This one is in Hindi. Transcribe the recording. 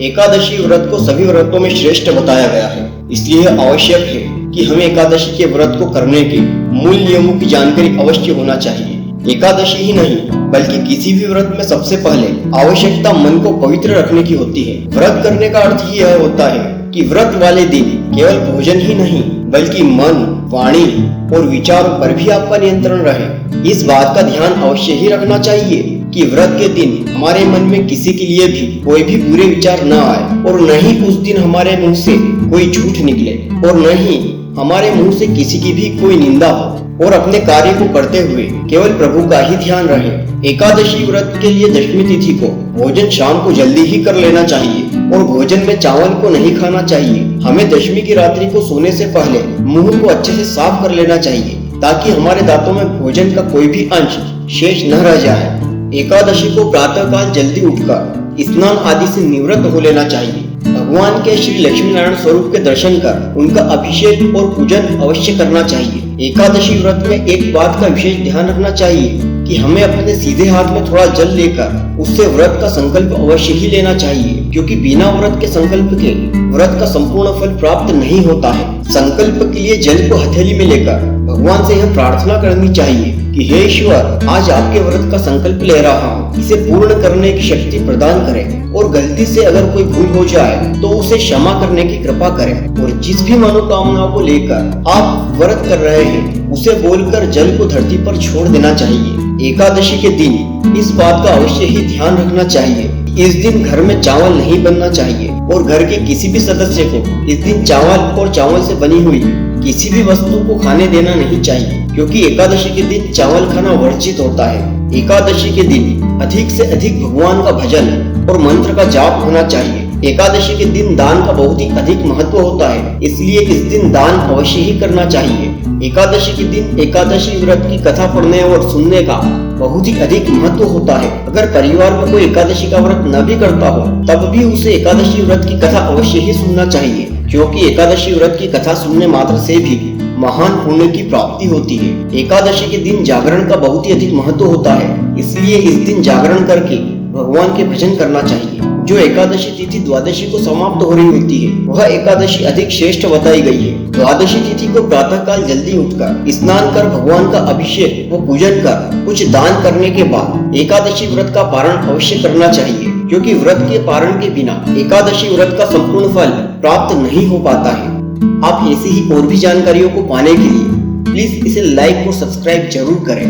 एकादशी व्रत को सभी व्रतों में श्रेष्ठ बताया गया है, इसलिए आवश्यक है कि हमें एकादशी के व्रत को करने के मूल नियमों की जानकारी अवश्य होना चाहिए। एकादशी ही नहीं बल्कि किसी भी व्रत में सबसे पहले आवश्यकता मन को पवित्र रखने की होती है। व्रत करने का अर्थ ही यह होता है कि व्रत वाले दिन केवल भोजन ही नहीं बल्कि मन, वाणी और विचारों पर भी आपका नियंत्रण रहे। इस बात का ध्यान अवश्य ही रखना चाहिए कि व्रत के दिन हमारे मन में किसी के लिए भी कोई भी बुरे विचार न आए और न ही उस दिन हमारे मुंह से कोई झूठ निकले और न ही हमारे मुंह से किसी की भी कोई निंदा हो और अपने कार्य को करते हुए केवल प्रभु का ही ध्यान रहे। एकादशी व्रत के लिए दशमी तिथि को भोजन शाम को जल्दी ही कर लेना चाहिए और भोजन में चावल को नहीं खाना चाहिए। हमें दशमी की रात्रि को सोने से पहले मुंह को अच्छे से साफ कर लेना चाहिए ताकि हमारे दांतों में भोजन का कोई भी अंश शेष न रह जाए। एकादशी को प्रातः काल जल्दी उठकर स्नान आदि से निवृत्त हो लेना चाहिए। भगवान के श्री लक्ष्मी नारायण स्वरूप के दर्शन कर उनका अभिषेक और पूजन अवश्य करना चाहिए। एकादशी व्रत में एक बात का विशेष ध्यान रखना चाहिए कि हमें अपने सीधे हाथ में थोड़ा जल लेकर उससे व्रत का संकल्प अवश्य ही लेना चाहिए, क्योंकि बिना व्रत के संकल्प के व्रत का संपूर्ण फल प्राप्त नहीं होता है। संकल्प के लिए जल को हथेली में लेकर भगवान से यह प्रार्थना करनी चाहिए कि हे ईश्वर, आज आपके व्रत का संकल्प ले रहा हूँ, इसे पूर्ण करने की शक्ति प्रदान करें और गलती से अगर कोई भूल हो जाए तो उसे क्षमा करने की कृपा करें। और जिस भी मनोकामनाओं को लेकर आप व्रत कर रहे हैं उसे बोलकर जल को धरती पर छोड़ देना चाहिए। एकादशी के दिन इस बात का अवश्य ही ध्यान रखना चाहिए, इस दिन घर में चावल नहीं बनना चाहिए और घर के किसी भी सदस्य को इस दिन चावल और चावल से बनी हुई किसी भी वस्तु को खाने देना नहीं चाहिए, क्योंकि एकादशी के दिन चावल खाना वर्जित होता है। एकादशी के दिन अधिक से अधिक भगवान का भजन और मंत्र का जाप होना चाहिए। एकादशी के दिन दान का बहुत ही अधिक महत्व होता है, इसलिए इस दिन दान अवश्य ही करना चाहिए। एकादशी के दिन एकादशी व्रत की कथा पढ़ने और सुनने का बहुत ही अधिक महत्व होता है। अगर परिवार में कोई एकादशी का व्रत न भी करता हो तब भी उसे एकादशी व्रत की कथा अवश्य ही सुनना चाहिए, क्योंकि एकादशी व्रत की कथा सुनने मात्र से भी महान पुण्य की प्राप्ति होती है। एकादशी के दिन जागरण का बहुत ही अधिक महत्व होता है, इसलिए इस दिन जागरण करके भगवान के भजन करना चाहिए। जो एकादशी तिथि द्वादशी को समाप्त हो रही होती है वह एकादशी अधिक श्रेष्ठ बताई गई है। द्वादशी तिथि को प्रातः काल जल्दी उठकर स्नान कर भगवान का अभिषेक व पूजन कर कुछ दान करने के बाद एकादशी व्रत का पारण अवश्य करना चाहिए, क्योंकि व्रत के पारण के बिना एकादशी व्रत का संपूर्ण फल प्राप्त नहीं हो पाता है। आप ऐसी ही और भी जानकारियों को पाने के लिए प्लीज इसे लाइक और सब्सक्राइब जरूर करें।